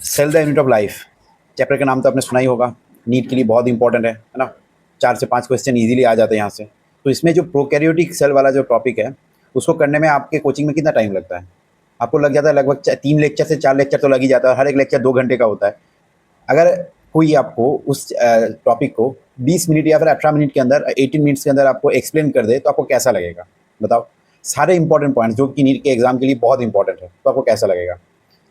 Cell the unit of life. Chapter का नाम तो आपने सुना ही होगा, नीट के लिए बहुत इंपॉर्टेंट है ना। 4 से 5 क्वेश्चन इजीली आ जाते हैं यहाँ से। तो इसमें जो प्रोकैरियोटिक सेल वाला जो टॉपिक है, उसको करने में आपके कोचिंग में कितना टाइम लगता है? आपको लग जाता है लगभग 3 लेक्चर से 4 लेक्चर तो लग ही जाता है, हर एक लेक्चर 2 घंटे का होता है। अगर कोई आपको उस टॉपिक को 20 मिनट या फिर 18 मिनट के अंदर, 18 मिनट्स के अंदर आपको एक्सप्लेन कर दे, तो आपको कैसा लगेगा बताओ? सारे इंपॉर्टेंट पॉइंट्स जो कि नीट के एग्जाम के लिए बहुत इंपॉर्टेंट है, तो आपको कैसा लगेगा?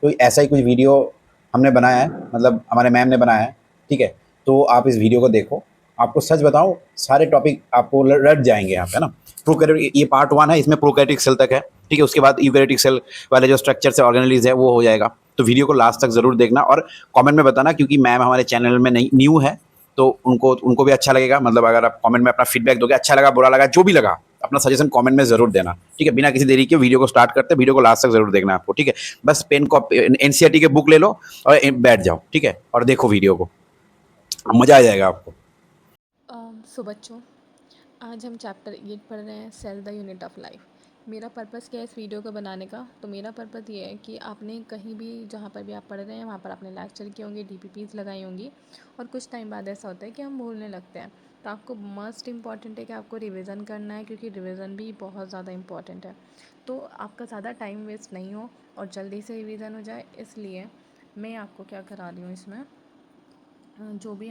तो ऐसा ही कुछ वीडियो हमने बनाया है, मतलब हमारे मैम ने बनाया है, ठीक है। तो आप इस वीडियो को देखो, आपको सच बताऊं सारे टॉपिक आपको रट जाएंगे यहाँ पे ना। प्रोकैरियोटिक ये पार्ट 1 है, इसमें प्रोकैरियोटिक सेल तक है, ठीक है। उसके बाद यूकैरियोटिक सेल वाले जो स्ट्रक्चर से ऑर्गेनेलिज है वो हो जाएगा। तो वीडियो को लास्ट तक जरूर देखना और कमेंट में बताना, क्योंकि मैम हमारे चैनल में नहीं न्यू है, तो उनको उनको भी अच्छा लगेगा। मतलब अगर आप कमेंट में अपना फीडबैक दोगे, अच्छा लगा बुरा लगा जो भी लगा, अपना सजेशन कमेंट में जरूर देना, ठीक है। बिना किसी देरी के वीडियो को स्टार्ट करते, वीडियो को लास्ट तक जरूर देखना आपको, ठीक है। बस पेन कॉपी एनसीईआरटी के बुक ले लो और बैठ जाओ, ठीक है, और देखो वीडियो को, मजा आ जाएगा आपको। सो बच्चों, आज हम चैप्टर 8 पढ़ रहे हैं, cell the unit of life. मेरा पर्पस क्या है इस वीडियो को बनाने का? तो मेरा पर्पस ये है कि आपने कहीं भी जहाँ पर भी आप पढ़ रहे हैं वहाँ पर आपने लेक्चर किए होंगे, डीपीपीज लगाई होंगी, और कुछ टाइम बाद ऐसा होता है कि हम भूलने लगते हैं। तो आपको मस्ट इम्पॉर्टेंट है कि आपको रिविज़न करना है, क्योंकि रिविज़न भी बहुत ज़्यादा इम्पॉर्टेंट है। तो आपका ज़्यादा टाइम वेस्ट नहीं हो और जल्दी से रिविज़न हो जाए, इसलिए मैं आपको क्या करा रही हूँ इसमें, जो भी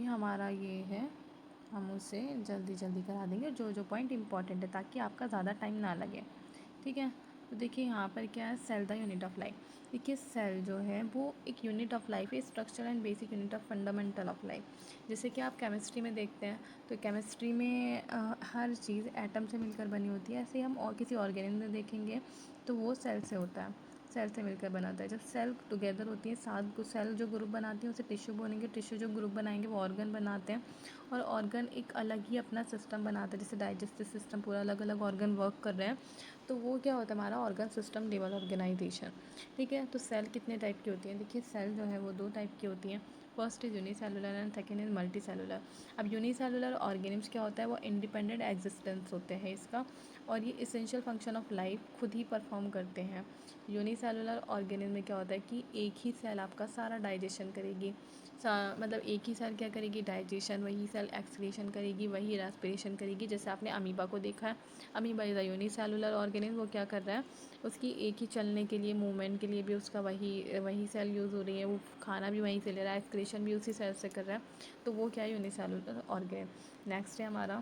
हमारा ये है, हम उसे जल्दी जल्दी करा देंगे, जो जो पॉइंट इंपॉर्टेंट है, ताकि आपका ज़्यादा टाइम ना लगे, ठीक है। तो देखिए यहाँ पर क्या है, cell the unit of life. देखिए सेल जो है वो एक यूनिट ऑफ लाइफ है, structure and basic unit of fundamental of life. जैसे कि आप केमिस्ट्री में देखते हैं, तो केमिस्ट्री में हर चीज़ एटम से मिलकर बनी होती है। ऐसे ही हम और किसी ऑर्गेनिज्म में देखेंगे तो वो सेल से होता है, सेल से मिलकर बनाता है। जब सेल टुगेदर होती है, 7 सेल जो ग्रुप बनाती हैं उसे टिश्यू बोलेंगे, टिश्यू जो ग्रुप बनाएंगे वो ऑर्गन बनाते हैं, और ऑर्गन एक अलग ही अपना सिस्टम बनाता है। जैसे डाइजेस्टिव सिस्टम, पूरा अलग अलग ऑर्गन वर्क कर रहे हैं, तो वो क्या होता है, हमारा ऑर्गन सिस्टम लेवल ऑर्गेनाइजेशन, ठीक है। तो सेल कितने टाइप की होती हैं? देखिए सेल जो है वो 2 टाइप की होती हैं। First is unicellular and second is multi cellular. अब यूनिसेलुलर ऑर्गेनिम्स क्या होता है, वो इंडिपेंडेंट एग्जिस्टेंस होते हैं इसका, और ये इसेंशियल फंक्शन ऑफ लाइफ खुद ही परफॉर्म करते हैं। यूनिसेलुलर ऑर्गेनिज्म में क्या होता है कि एक ही सेल आपका सारा डाइजेशन करेगी, मतलब एक ही सेल क्या करेगी, डाइजेशन, वही सेल एक्सक्रीशन करेगी, वही रेस्पिरेशन करेगी। जैसे आपने अमीबा को देखा है, amoeba is a unicellular organism. वो क्या कर रहा है, उसकी एक ही चलने के लिए, मूवमेंट के लिए भी उसका वही वही सेल यूज़ हो रही है, वो खाना भी वहीं से ले रहा है, एक्सक्रीशन भी उसी सेल से कर रहा है, तो वो क्या है, यूनिसेलुलर ऑर्गेनिज्म। नेक्स्ट है हमारा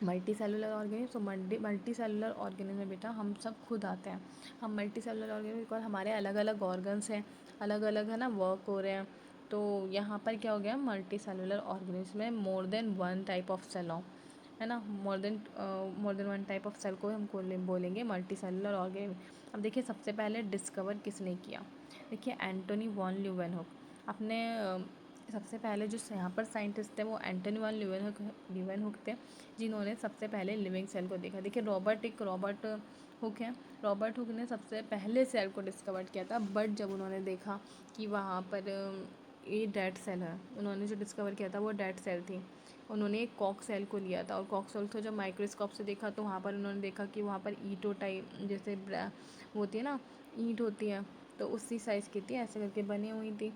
मल्टी सेलुलर ऑर्गेनिज्म। तो मल्टी सेलुलर ऑर्गेनिज्म में बेटा हम सब खुद आते हैं। हम मल्टी सेलुलर ऑर्गेनिज्म बिकॉज हमारे अलग अलग ऑर्गन्स हैं, अलग अलग है ना, वर्क हो रहे हैं। तो यहाँ पर क्या हो गया, मल्टी सेलुलर ऑर्गेनिज्म में more than one type of cell हो, है ना, more than one type of cell को हम बोलेंगे मल्टी सेलुलर ऑर्गेनिज्म। अब देखिए सबसे पहले डिस्कवर किसने किया? देखिए एंटोनी वॉन ल्यूवेनहुक। अपने सबसे पहले जो यहाँ पर साइंटिस्ट थे वो एंटोनी वॉन ल्यूवेनहुक थे, जिन्होंने सबसे पहले लिविंग सेल को देखा। देखिए रॉबर्ट हुक है, रॉबर्ट हुक ने सबसे पहले सेल को डिस्कवर किया था, बट जब उन्होंने देखा कि वहाँ पर ये डेड सेल है, उन्होंने जो डिस्कवर किया था वो डेड सेल थी। उन्होंने एक कॉक सेल को लिया था, और कॉक सेल को जब माइक्रोस्कोप से देखा तो वहाँ पर उन्होंने देखा कि वहाँ पर ईटो टाइप, जैसे वो होती है ना, ईंट होती है, तो उसी साइज़ की थी, ऐसे करके बनी हुई थी।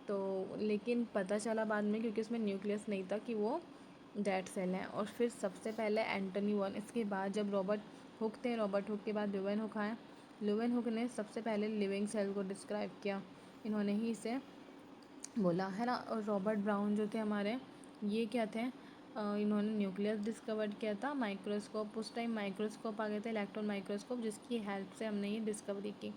तो लेकिन पता चला बाद में, क्योंकि उसमें न्यूक्लियस नहीं था, कि वो डेड सेल है। और फिर सबसे पहले एंटोनी वन, इसके बाद जब रॉबर्ट हुक थे, रॉबर्ट हुक के बाद ल्यूवेन हुक आए, ल्यूवेन हुक ने सबसे पहले लिविंग सेल को डिस्क्राइब किया, इन्होंने ही इसे बोला, है ना। और रॉबर्ट ब्राउन जो थे हमारे, ये क्या थे, इन्होंने न्यूक्लियस डिस्कवर किया था, माइक्रोस्कोप, उस टाइम माइक्रोस्कोप आ गए थे, इलेक्ट्रॉन माइक्रोस्कोप, जिसकी हेल्प से हमने ये डिस्कवरी की।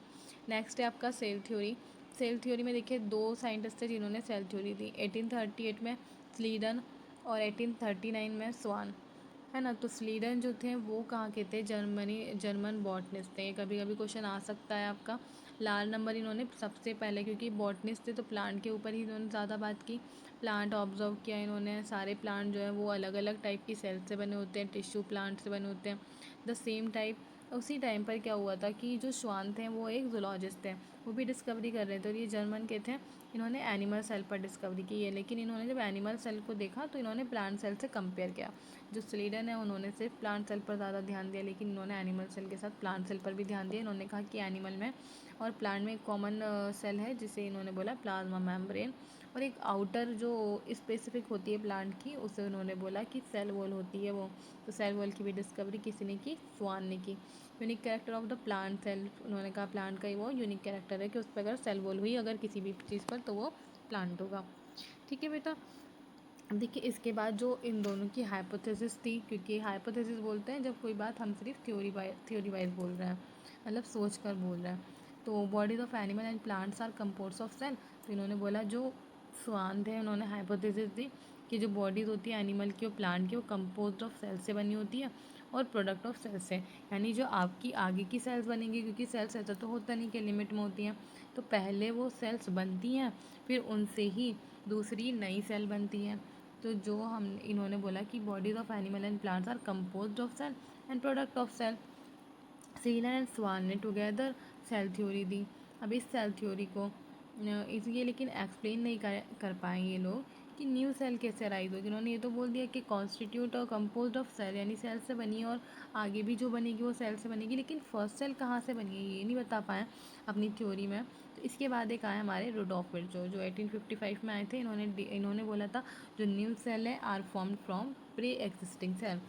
नेक्स्ट है आपका सेल थ्योरी। सेल थ्योरी में देखिए 2 साइंटिस्ट थे जिन्होंने सेल थ्योरी दी, 1838 में स्लीडन और 1839 में स्वान, है ना। तो स्लीडन जो थे वो कहाँ के थे, जर्मन बॉटनिस्ट थे। कभी कभी क्वेश्चन आ सकता है आपका, लाल नंबर इन्होंने सबसे पहले, क्योंकि बॉटनिस्ट थे तो प्लांट के ऊपर ही इन्होंने ज़्यादा बात की, प्लांट ऑब्जर्व किया इन्होंने। सारे प्लांट जो है वो अलग अलग टाइप की सेल से बने होते हैं, टिश्यू प्लांट से बने होते हैं, द सेम टाइप। उसी टाइम पर क्या हुआ था कि जो श्वान थे वो एक जूलॉजिस्ट थे, वो भी डिस्कवरी कर रहे थे, और ये जर्मन के थे, इन्होंने एनिमल सेल पर डिस्कवरी की है। लेकिन इन्होंने जब एनिमल सेल को देखा तो इन्होंने प्लांट सेल से कंपेयर किया। जो स्लीडन है उन्होंने सिर्फ प्लांट सेल पर ज़्यादा ध्यान दिया, लेकिन इन्होंने एनिमल सेल के साथ प्लांट सेल पर भी ध्यान दिया। इन्होंने कहा कि एनिमल में और प्लांट में एक कॉमन सेल है जिसे इन्होंने बोला प्लाज्मा मेम्ब्रेन, और एक आउटर जो स्पेसिफिक होती है प्लांट की उसे उन्होंने बोला कि सेल वॉल होती है वो। तो सेल वॉल की भी डिस्कवरी किसी ने की? स्वान ने की। Unique character of the plant cell, उन्होंने कहा प्लांट का ही वो यूनिक कैरेक्टर है कि उस पर अगर सेल वॉल हुई अगर किसी भी चीज़ पर तो वो प्लांट होगा। ठीक है बेटा। अब देखिए इसके बाद जो इन दोनों की हाइपोथेसिस थी, क्योंकि हाइपोथेसिस बोलते हैं जब कोई बात हम सिर्फ थ्योरी वाइज बोल रहे हैं, मतलब सोच कर बोल रहे हैं। तो bodies of animal and plants are composed of cell, तो इन्होंने बोला जो स्वान थे उन्होंने हाइपोथेसिस दी कि जो बॉडीज़ होती है एनिमल की और प्लांट की वो कंपोज्ड ऑफ सेल से बनी होती है और प्रोडक्ट ऑफ सेल से, यानी जो आपकी आगे की सेल्स बनेंगी, क्योंकि सेल्स ऐसा तो होता नहीं कि लिमिट में होती हैं, तो पहले वो सेल्स बनती हैं फिर उनसे ही दूसरी नई सेल बनती है। तो जो हम इन्होंने बोला कि bodies of animal and plants are composed of cell and product of cell. Schleiden and Schwann ने टुगेदर सेल थ्योरी दी। अब इस सेल थ्योरी को इसलिए लेकिन एक्सप्लेन नहीं कर पाए ये लोग कि न्यू सेल कैसे राइज होगी। उन्होंने ये तो बोल दिया कि कॉन्स्टिट्यूट और कंपोज्ड ऑफ सेल, यानी सेल से बनी है और आगे भी जो बनेगी वो सेल से बनेगी, लेकिन फर्स्ट सेल कहाँ से बनी है ये नहीं बता पाए अपनी थ्योरी में। तो इसके बाद एक आए हमारे रुडोल्फ विर्चो जो 1855 में आए थे। इन्होंने बोला था जो न्यू सेल है are formed from pre existing cell,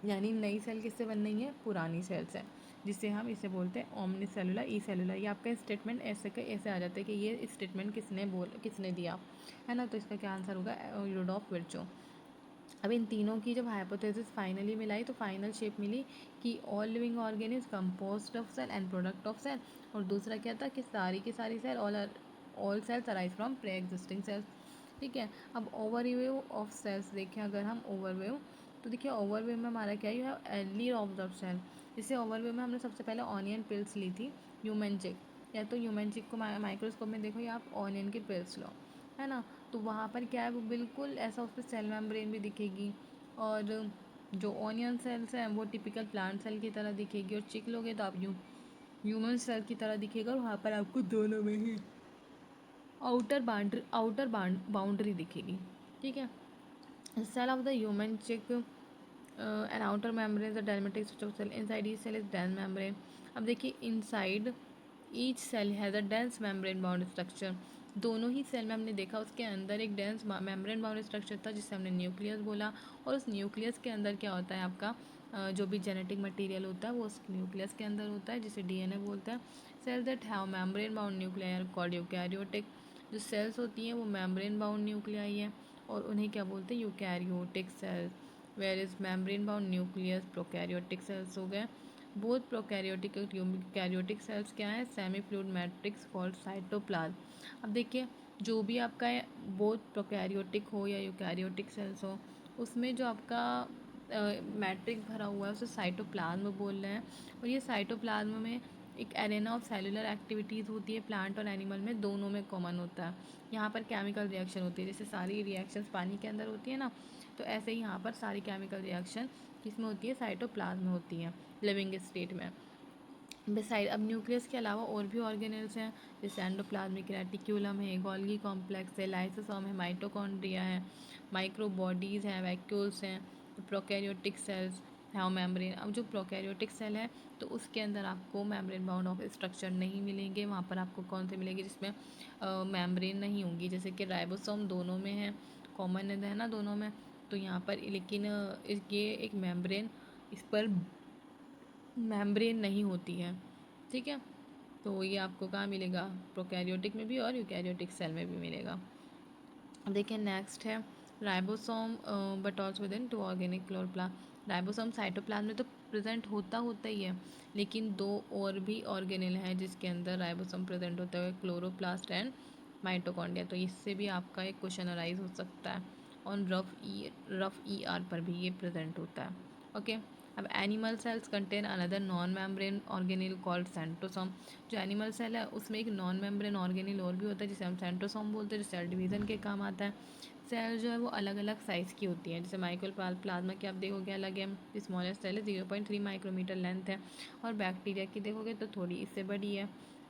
यानी नई सेल किससे बन रही है? पुरानी सेल से, जिसे हम इसे बोलते हैं ओमनी सेलुलर ई सेलुलर। ये आपका स्टेटमेंट ऐसे आ जाता है कि ये स्टेटमेंट किसने दिया है ना। तो इसका क्या आंसर होगा? Rudolf Virchow. अब इन तीनों की जब हाइपोथेसिस फाइनली मिलाई तो फाइनल शेप मिली कि all living organ is composed of cell and product of cell, और दूसरा क्या था कि सारी की सारी cell all cells arise from pre existing cells. ठीक है। अब ओवरव्यू ऑफ सेल्स देखें अगर हम ओवरव्यू, तो देखिए ओवरव्यू में हमारा क्या है, अर्ली ऑब्जर्व सेल। जैसे ओवरव्यू में हमने सबसे पहले ऑनियन पिल्स ली थी, ह्यूमन चिक, या तो ह्यूमन चिक को माइक्रोस्कोप में देखो या आप ऑनियन की पिल्स लो, है ना। तो वहाँ पर क्या है, वो बिल्कुल ऐसा उस पर सेल मेम्ब्रेन भी दिखेगी, और जो ऑनियन सेल्स हैं वो टिपिकल प्लांट सेल की तरह दिखेगी, और चिक लोगे तो आप ह्यूमन सेल की तरह दिखेगा, और वहाँ पर आपको दोनों में ही आउटर बाउंड्री दिखेगी। ठीक है। Cell of the human chick, an outer membrane is a dendritic structure of cell. Inside each cell is dense membrane. अब देखिए inside each cell has a dense membrane bound structure. दोनों ही cell में हमने देखा उसके अंदर एक डेंस मेम्ब्रेन बाउंड स्ट्रक्चर था जिसे हमने न्यूक्लियस बोला, और उस न्यूक्लियस के अंदर क्या होता है आपका जो भी जेनेटिक मटेरियल होता है वो उस न्यूक्लियस के अंदर होता है जिसे डीएनए बोलते हैं। Cell that have membrane bound nuclei are called eukaryotic. जो सेल्स होती हैं वो मेम्ब्रेन बाउंड न्यूक्लियाई है और उन्हें क्या बोलते हैं? Eukaryotic cells. Where is membrane bound nucleus prokaryotic cells हो गए। बोथ प्रोकैरियोटिक और यूकैरियोटिक सेल्स क्या है? Semi fluid matrix called cytoplasm. अब देखिए जो भी आपका बोथ प्रोकैरियोटिक हो या यूकैरियोटिक सेल्स हो, उसमें जो आपका मैट्रिक्स भरा हुआ है उसे साइटोप्लाज्म बोल रहे हैं। और ये साइटोप्लाज्म में एक एरेना ऑफ सेलुलर एक्टिविटीज़ होती है, प्लांट और एनिमल में दोनों में कॉमन होता है। यहाँ पर केमिकल रिएक्शन होती है, जैसे सारी रिएक्शंस पानी के अंदर होती है ना, तो ऐसे ही यहाँ पर सारी केमिकल रिएक्शन किसमें होती है? साइटोप्लाज्म में होती है लिविंग स्टेट में। बिसाइड अब न्यूक्लियस के अलावा और भी ऑर्गेनल्स हैं, जैसे एंडोप्लाज्मिक रेटिक्यूलम है, गोल्गी कॉम्प्लेक्स है, लाइसोसोम है, माइटोकॉन्ड्रिया है, माइक्रोबॉडीज़ हैं, वैक्यूल्स हैं, प्रोकैरियोटिक सेल्स है मेम्ब्रेन। अब जो प्रोकैरियोटिक सेल है तो उसके अंदर आपको मेम्ब्रेन बाउंड ऑफ स्ट्रक्चर नहीं मिलेंगे, वहाँ पर आपको कौन से मिलेंगे? जिसमें मेम्ब्रेन नहीं होंगी, जैसे कि राइबोसोम दोनों में है, कॉमन है ना दोनों में। तो यहाँ पर लेकिन ये एक मेम्ब्रेन, इस पर मेम्ब्रेन नहीं होती है। ठीक है। तो ये आपको कहाँ मिलेगा? प्रोकैरियोटिक में भी और यूकैरियोटिक सेल में भी मिलेगा। अब देखिए नेक्स्ट है ribosome but also within two organic chloroplast. Ribosome cytoplasm में तो प्रेजेंट होता ही है, लेकिन दो और भी ऑर्गेनेल हैं जिसके अंदर राइबोसोम प्रेजेंट होता है, क्लोरोप्लास्ट एंड माइटोकॉन्ड्रिया। तो इससे भी आपका एक क्वेश्चन अराइज हो सकता है। ऑन रफ ई आर पर भी ये प्रेजेंट होता है। ओके। अब animal cells contain another non membrane organelle called centrosome. जो एनिमल सेल है उसमें एक नॉन मेम्ब्रेन ऑर्गेनिल और भी होता है जिसे हम सेंट्रोसोम बोलते हैं, जो सेल डिवीज़न के काम आता है। सेल जो है वो अलग अलग साइज़ की होती है, जैसे माइक्रो प्लाज्मा की आप देखोगे अलग है, स्मॉलेस्ट सेल है 0.3 माइक्रोमीटर लेंथ है, और बैक्टीरिया की देखोगे तो थोड़ी इससे बड़ी है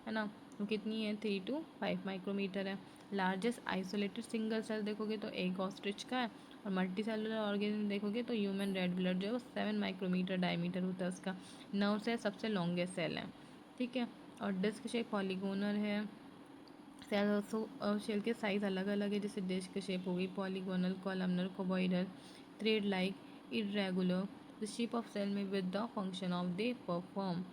ना। वो कितनी है? 3 to 5 माइक्रोमीटर है। लार्जेस्ट आइसोलेटेड सिंगल सेल देखोगे तो एक ऑस्ट्रिच का है, और मल्टी सेलुलर ऑर्गेनिज्म देखोगे तो ह्यूमन रेड ब्लड जो है वो 7 माइक्रोमीटर डायमीटर होता है उसका। नर्व सेल सबसे लॉन्गेस्ट सेल है। ठीक है। और डिस्क शेप पॉलीगोनल है। शेल के साइज़ अलग अलग है, जैसे डिस्क शेप हो गई, polygonal, columnar, cuboidal, thread like, irregular. The shape of cell में with the function of they perform.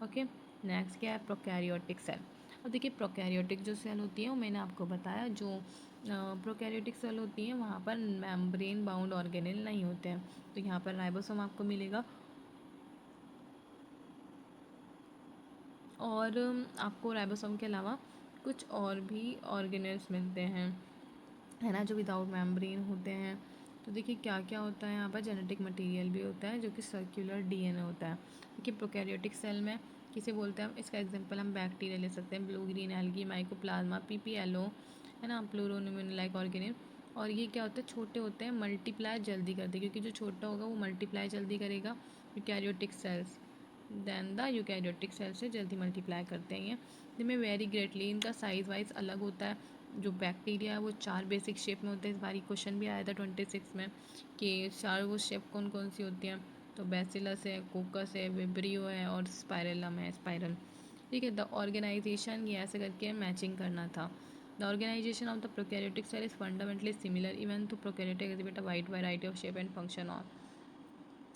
Okay, next क्या है, प्रोकैरियोटिक सेल। अब देखिए प्रोकैरियोटिक जो सेल होती है वो मैंने आपको बताया, जो प्रोकैरियोटिक सेल होती हैं वहाँ पर मेम्ब्रेन बाउंड ऑर्गेनेल नहीं होते हैं। तो यहाँ पर राइबोसोम आपको मिलेगा, और आपको राइबोसोम के अलावा कुछ और भी ऑर्गेनेल्स मिलते हैं, है ना, जो विदाउट मेम्ब्रेन होते हैं। तो देखिए क्या क्या होता है यहाँ पर, जेनेटिक मटेरियल भी होता है जो कि सर्कुलर डीएनए होता है। देखिए प्रोकैरियोटिक सेल में किसे बोलते हैं, इसका एग्जांपल हम बैक्टीरिया ले सकते हैं, blue green algae, mycoplasma, PPLO, है ना, प्लूरोनिमन लाइक ऑर्गेनिल। और ये क्या होता है, छोटे होते हैं, मल्टीप्लाई जल्दी करते हैं, क्योंकि जो छोटा होगा वो मल्टीप्लाई जल्दी करेगा। Eukaryotic cells than the eukaryotic cell से जल्दी मल्टीप्लाई करते हैं ये। जिनमें वेरी ग्रेटली इनका साइज़ वाइज अलग होता है। जो बैक्टीरिया है वो 4 बेसिक शेप में होते हैं। इस बार क्वेश्चन भी आया था 26 में कि 4 वो शेप कौन कौन सी होती हैं। तो बैसिलस है, कोकस है, विब्रियो है और स्पाइरलम है, स्पाइरल। ठीक है, द ऑर्गेनाइजेशन ये ऐसे करके मैचिंग करना था। The organisation of the prokaryotic cell is fundamentally similar even though prokaryotic exhibit a wide variety of shape and function on.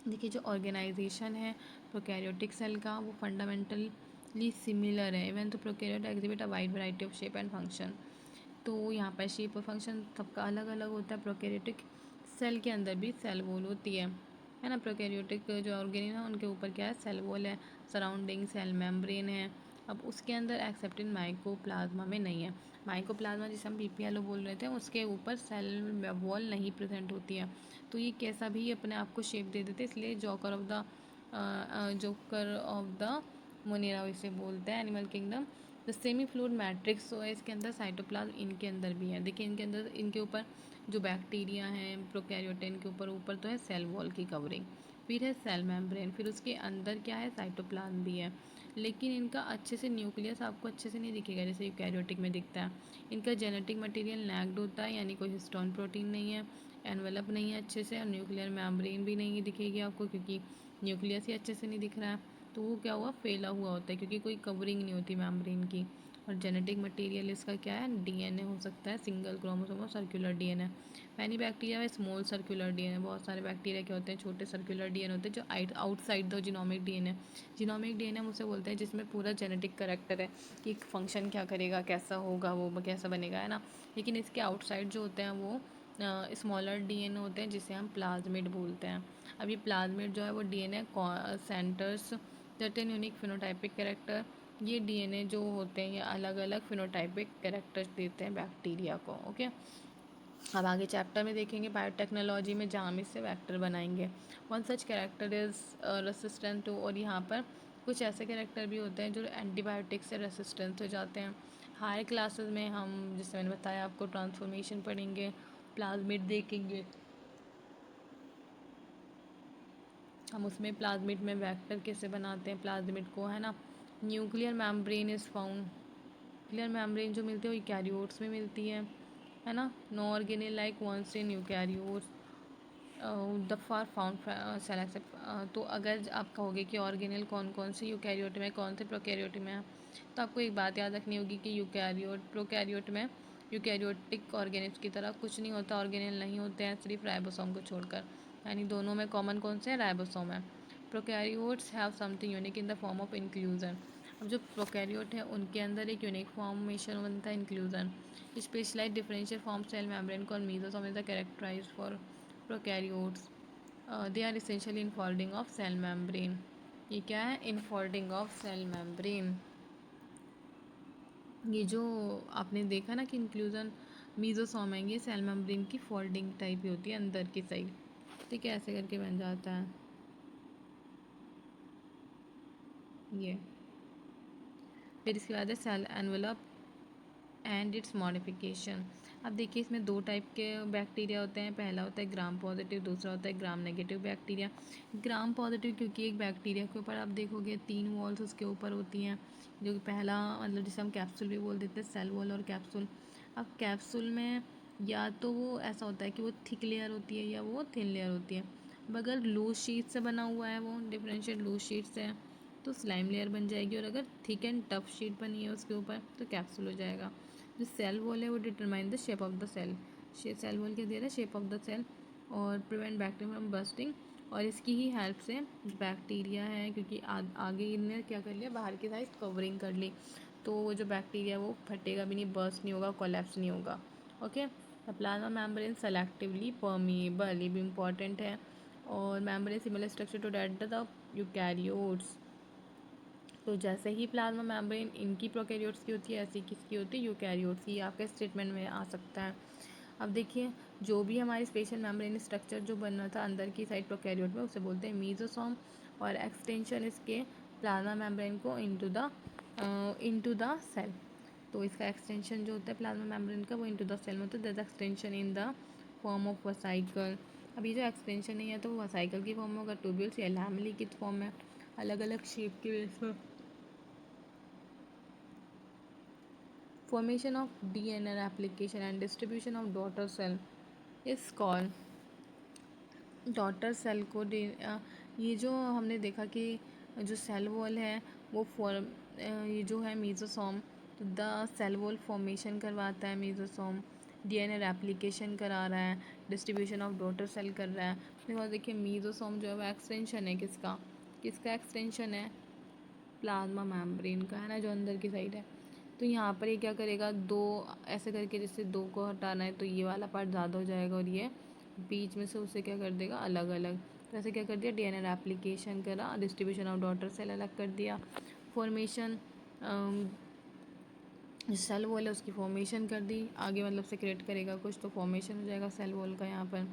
देखिए जो ऑर्गेनाइजेशन है प्रोकैरियोटिक सेल का वो फंडामेंटली सिमिलर है, even though prokaryote exhibit a wide variety of shape and function. तो यहाँ पर shape और फंक्शन सबका अलग अलग होता है। प्रोकैरियोटिक सेल के अंदर भी सेल वॉल होती है ना। प्रोकैरियोटिक जो ऑर्गेनिल है उनके ऊपर क्या है, सेल वॉल है, सराउंडिंग सेल मेम्ब्रेन है। अब उसके अंदर एक्सेप्ट इन माइकोप्लाज्मा में नहीं है। माइकोप्लाज्मा जिसे हम पीपीएलओ बोल रहे थे उसके ऊपर सेल वॉल नहीं प्रेजेंट होती है। तो ये कैसा भी अपने आप को शेप दे देते, इसलिए जोकर ऑफ द मोनेरा इसे बोलते हैं animal kingdom. The semi fluid matrix तो है इसके अंदर, साइटोप्लाज्म इनके अंदर भी है। देखिए इनके अंदर, इनके ऊपर जो बैक्टीरिया हैं प्रोकैरियोटिन के ऊपर तो है सेल वॉल की कवरिंग, फिर है सेल मेम्ब्रेन, फिर उसके अंदर क्या है, साइटोप्लाज्म भी है। लेकिन इनका अच्छे से न्यूक्लियस आपको अच्छे से नहीं दिखेगा जैसे यूकैरियोटिक में दिखता है। इनका जेनेटिक मटेरियल नैक्ड होता है, यानी कोई हिस्टोन प्रोटीन नहीं है, एनवेलप नहीं है अच्छे से, और न्यूक्लियर मेम्ब्रेन भी नहीं दिखेगी आपको क्योंकि न्यूक्लियस ही अच्छे से नहीं दिख रहा है। तो वो क्या हुआ, फैला हुआ होता है क्योंकि कोई कवरिंग नहीं होती मेम्ब्रेन की। और जेनेटिक मटेरियल इसका क्या है, डीएनए हो सकता है, सिंगल क्रोमोसोम और सर्कुलर डीएनए। मैनी बैक्टीरिया में स्मॉल सर्कुलर डीएनए, बहुत सारे बैक्टीरिया क्या होते हैं, छोटे सर्कुलर डीएनए होते हैं जो outside the genomic DNA. Genomic DNA हम उसे बोलते हैं जिसमें पूरा जेनेटिक करेक्टर है कि फंक्शन क्या करेगा, कैसा होगा, वो कैसा बनेगा, है ना। लेकिन इसके आउटसाइड जो होते हैं वो स्मॉलर डीएनए होते हैं जिसे हम प्लाज्मिड बोलते हैं। अब ये प्लाज्मिड जो है वो DNA centres certain unique phenotypic character. ये डीएनए जो होते हैं ये अलग अलग फिनोटाइपिक कैरेक्टर्स देते हैं बैक्टीरिया को। ओके, अब आगे चैप्टर में देखेंगे बायोटेक्नोलॉजी में जहाँ हम इससे वेक्टर बनाएंगे। One such character is resistant to, और यहाँ पर कुछ ऐसे कैरेक्टर भी होते हैं जो एंटीबायोटिक से रेसिस्टेंट हो जाते हैं। हायर क्लासेस में हम, जैसे मैंने बताया आपको, ट्रांसफॉर्मेशन पढ़ेंगे, प्लाज्मिड देखेंगे, हम उसमें प्लाज्मिड में वेक्टर कैसे बनाते हैं प्लाज्मिड को, है ना। Nuclear membrane is found, nuclear membrane जो मिलती है वो यूकैरियोट्स में मिलती है ना। No organelle like ones in eukaryotes the far found cell except. तो अगर आप कहोगे कि ऑर्गेनिल कौन कौन से यूकैरियोट में, कौन से प्रोकैरियोट में है, तो आपको एक बात याद रखनी होगी कि यूकैरियोट प्रोकैरियोट में यूकैरियोटिक ऑर्गेनिल्स की तरह कुछ नहीं होता, ऑर्गेनिल नहीं होते हैं सिर्फ राइबोसोम को छोड़कर, यानी दोनों में कॉमन कौन से है, राइबोसोम है। Prokaryotes have something unique in the form of inclusion. अब जो प्रोकैरियोट है उनके अंदर एक यूनिक फॉर्मेशन बनता है, inclusion. Specialise differential form cell membrane called mesosome is the characterise for prokaryotes. They are essentially infolding of cell membrane. ये क्या है, इनफोल्डिंग ऑफ सेल मेम्ब्रेन। ये जो आपने देखा ना कि इंक्लूजन मीजोसोम है, ये सेल मेम्ब्रेन की फोल्डिंग टाइप ही होती है अंदर की साइड। ठीक है, ऐसे करके बन जाता है ये। फिर इसके बाद है cell envelope and its modification. अब देखिए इसमें दो टाइप के बैक्टीरिया होते हैं, पहला होता है ग्राम पॉजिटिव, दूसरा होता है gram negative bacteria. Gram positive क्योंकि एक बैक्टीरिया के ऊपर आप देखोगे 3 वॉल्स उसके ऊपर होती हैं, जो कि पहला मतलब जिसे हम कैप्सूल भी बोल देते हैं, सेल वॉल और कैप्सूल। अब कैप्सूल में या तो वो ऐसा होता है कि वो थिक लेयर होती है या वो थिन लेयर होती है। अब अगर लूज शीट से बना हुआ है, वो डिफरेंशिएट लूज शीट से है, तो स्लाइम लेयर बन जाएगी, और अगर थिक एंड टफ शीट बनी है उसके ऊपर तो कैप्सूल हो जाएगा। जो सेल वॉल है वो determine the shape of the cell. Cell wall क्या दे रहा है, शेप ऑफ द सेल, और प्रिवेंट बैक्टीरिया फ्रॉम बस्टिंग। और इसकी ही हेल्प से बैक्टीरिया है, क्योंकि आगे इनने क्या कर लिया, बाहर की साइड कवरिंग कर ली, तो वो जो बैक्टीरिया वो फटेगा भी नहीं, बर्स्ट नहीं होगा, कोलैप्स नहीं होगा। Okay, the plasma membrane selectively permeable, ये भी इंपॉर्टेंट है। और membrane similar structure to that the eukaryotes. तो जैसे ही प्लाज्मा मेम्ब्रेन इनकी प्रोकैरियोट्स की होती है, ऐसी किसकी होती है, यूकैरियोट्स की। आपके स्टेटमेंट में आ सकता है। अब देखिए, जो भी हमारी स्पेशल मेम्ब्रेन स्ट्रक्चर जो बना था अंदर की साइड प्रोकैरियोट में, उसे बोलते हैं मीजोसोम, और एक्सटेंशन इसके प्लाज्मा मेम्ब्रेन को इनटू द सेल। तो इसका एक्सटेंशन जो होता है प्लाज्मा मेम्ब्रेन का, वो इनटू द सेल में होता है। That extension in the form of vesicle. अभी जो एक्सटेंशन नहीं है तो वो वसाइकल की फॉर्म में होगा, ट्यूब्यूल्स या लैमेली की फॉर्म में, अलग अलग शेप की बेस पर। Formation of DNA replication and distribution of daughter cell is called daughter cell को ये जो हमने देखा कि जो सेल वॉल है वो ये जो है मीजोसोम, तो द सेल वॉल फॉर्मेशन करवाता है मीजोसोम, डीएनए रेप्लिकेशन करा रहा है, डिस्ट्रीब्यूशन ऑफ डॉटर सेल कर रहा है। देखो देखिए, मीजोसोम जो है वो एक्सटेंशन है किसका, किसका एक्सटेंशन है, प्लाज्मा मेम्ब्रेन का, है ना, जो अंदर की साइड है। तो यहाँ पर ये क्या करेगा, दो ऐसे करके, जैसे दो को हटाना है तो ये वाला पार्ट ज़्यादा हो जाएगा, और ये बीच में से उसे क्या कर देगा, अलग अलग। तो ऐसे क्या कर दिया, डीएनए रेप्लिकेशन करा, डिस्ट्रीब्यूशन ऑफ डॉटर सेल अलग कर दिया, फॉर्मेशन जो सेल वॉल है उसकी फॉर्मेशन कर दी आगे, मतलब सेक्रेट करेगा कुछ तो फॉर्मेशन हो जाएगा सेल वॉल का यहाँ पर।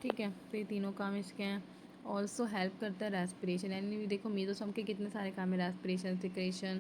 ठीक है, तो ये तीनों काम इसके हैं। ऑल्सो हेल्प करता है रेस्पिरेशन, यानी देखो मीजोसोम के कितने सारे काम है, रेस्पिरेशन, सिक्रेशन,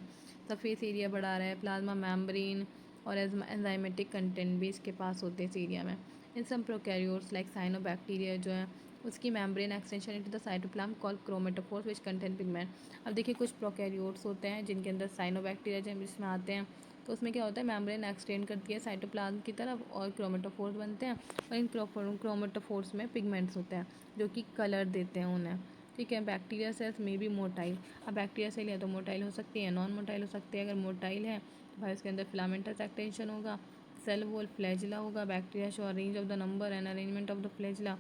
सरफेस एरिया बढ़ा रहा है, प्लाज्मा मेम्ब्रेन, और एंजाइमेटिक कंटेंट भी इसके पास होते हैं इस एरिया में। इन सम प्रोकैरियोट्स लाइक साइनोबैक्टीरिया जो है उसकी membrane extension into the cytoplasm called chromatophores which contain pigment. अब देखिए, कुछ प्रोकैरियोट्स होते हैं जिनके अंदर साइनोबैक्टीरिया जिसमें आते हैं, तो उसमें क्या होता है, मेम्ब्रेन एक्सटेंड करती है साइटोप्लाज्म की तरफ और क्रोमेटोफोर्स बनते हैं, और इन क्रोमेटोफोर्स में पिगमेंट्स होते हैं जो कि कलर देते हैं उन्हें। ठीक है, बैक्टीरिया सेल्स में भी मोटाइल। अब बैक्टीरिया सेल या तो मोटाइल हो सकती है, नॉन मोटाइल हो सकती है। अगर मोटाइल है तो भाई उसके अंदर फिलामेंटस एक्सटेंशन होगा, सेल वॉल फ्लैजिला होगा, bacteria show arrange of the number and arrangement of the flagella.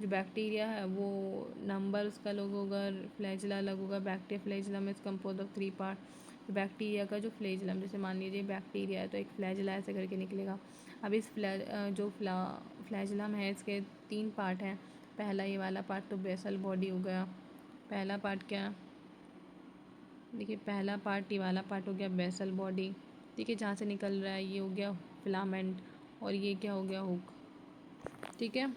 जो बैक्टीरिया है वो नंबर उसका अलग होगा, फ्लैजिला अलग होगा। बैक्टीरिया फ्लैजिला में कंपोज ऑफ 3 पार्ट। तो बैक्टीरिया का जो फ्लैजिलम, जैसे मान लीजिए बैक्टीरिया है तो एक फ्लैजिला ऐसे करके निकलेगा। अब इस फ्लैजिलम है इसके 3 पार्ट हैं। पहला ये वाला पार्ट तो बेसल बॉडी हो गया, पहला पार्ट क्या, देखिए पहला पार्ट ये वाला पार्ट हो गया बेसल बॉडी। ठीक है, जहाँ से निकल रहा है ये हो गया फिलामेंट, और ये क्या हो गया, हुक। ठीक है,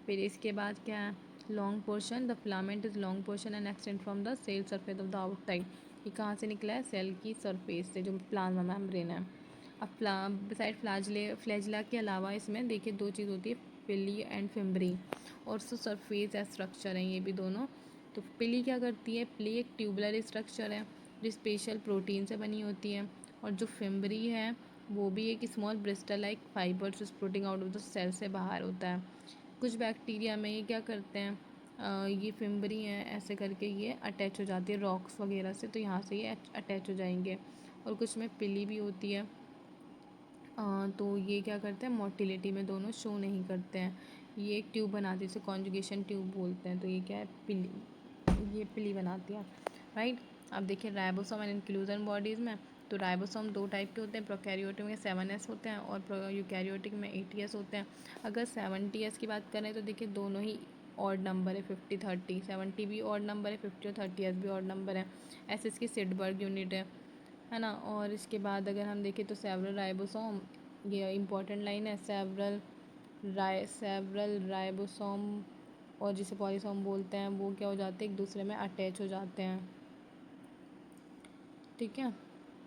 फिर इसके बाद क्या है, long portion, the filament is long portion and extend from the cell surface of the outside. ये कहाँ से निकला है, सेल की सरफेस से, जो प्लाज्मा मेम्ब्रेन है। अब बिसाइड फ्लैजिला के अलावा इसमें देखिए 2 चीज़ होती है, पिली एंड फिम्बरी, और सो सरफेस या स्ट्रक्चर हैं ये भी दोनों। तो पिली क्या करती है, पिली एक ट्यूबुलर स्ट्रक्चर है जो स्पेशल प्रोटीन से बनी होती है, और जो फिम्बरी है वो भी एक स्मॉल ब्रिस्टल लाइक फाइबर जो स्प्रोटिंग आउट ऑफ द सेल से बाहर होता है। कुछ बैक्टीरिया में ये क्या करते हैं, ये फिम्बरी हैं ऐसे करके ये अटैच हो जाती है रॉक्स वगैरह से, तो यहाँ से ये अटैच हो जाएंगे। और कुछ में पिली भी होती है, तो ये क्या करते हैं, मोटिलिटी में दोनों शो नहीं करते हैं। ये एक ट्यूब बनाती है, इसे कॉन्जुगेशन ट्यूब बोलते हैं। तो ये क्या है, पिली, ये पिली बनाती है, राइट। अब देखिए राइबोसोम एंड इंक्लूजन बॉडीज़ में, तो राइबोसोम 2 टाइप के होते हैं, प्रोकैरियोटिक में 7S होते हैं और यूकैरियोटिक में 8S होते हैं। अगर 70S की बात करें तो देखिए दोनों ही ऑड नंबर है, 50-30, 70 भी ऑड नंबर है, 50 और 30S भी ऑड नंबर है। ऐसे इसकी सिडबर्ग यूनिट है ना। और इसके बाद अगर हम देखें तो सेवरल राइबोसोम, ये इंपॉर्टेंट लाइन है, सेवरल राइबोसोम और जिसे पॉलीसोम बोलते हैं वो क्या हो जाते हैं, एक दूसरे में अटैच हो जाते हैं। ठीक है,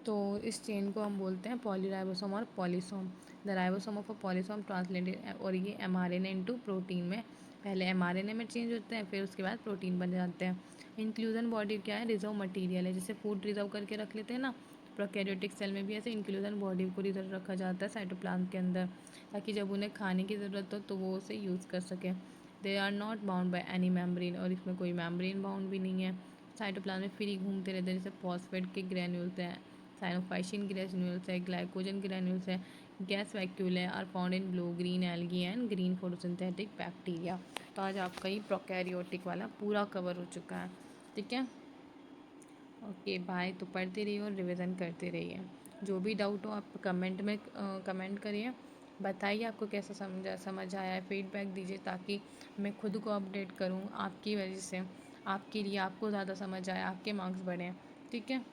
तो इस चेन को हम बोलते हैं पॉलीराइबोसोम और polysome. The ribosome of a polysome translated, और ये एमआरएनए इनटू प्रोटीन में, पहले एमआरएनए में चेंज होते हैं फिर उसके बाद प्रोटीन बन जाते हैं। इंक्लूजन बॉडी क्या है, रिजर्व मटेरियल है, जैसे फूड रिजर्व करके रख लेते हैं ना, प्रोकैरियोटिक सेल में भी ऐसे इंक्लूजन बॉडी को रिजर्व रखा जाता है साइटोप्लाज्म के अंदर, ताकि जब उन्हें खाने की ज़रूरत हो तो वो उसे यूज़ कर सकें। They are not bound by any membrane, और इसमें कोई मेम्ब्रेन बाउंड भी नहीं है। साइटोप्लाज्म में फ्री घूमते रहते हैं, जैसे फॉस्फेट के ग्रैन्यूल्स हैं, साइनोफाइसिन ग्रैन्यूल्स है, ग्लाइकोजन ग्रैन्यूल्स है, गैस वैक्यूल है, are found in blue green algae and green photosynthetic bacteria. तो आज आपका ये प्रोकैरियोटिक वाला पूरा कवर हो चुका है। ठीक है, ओके बाय। तो पढ़ते रहिए और रिवीजन करते रहिए। जो भी डाउट हो आप कमेंट में कमेंट करिए, बताइए आपको कैसा समझ आया है, फीडबैक दीजिए ताकि मैं खुद को अपडेट करूँ आपकी वजह से, आपके लिए आपको ज़्यादा समझ आए, आपके मार्क्स बढ़ें। ठीक है।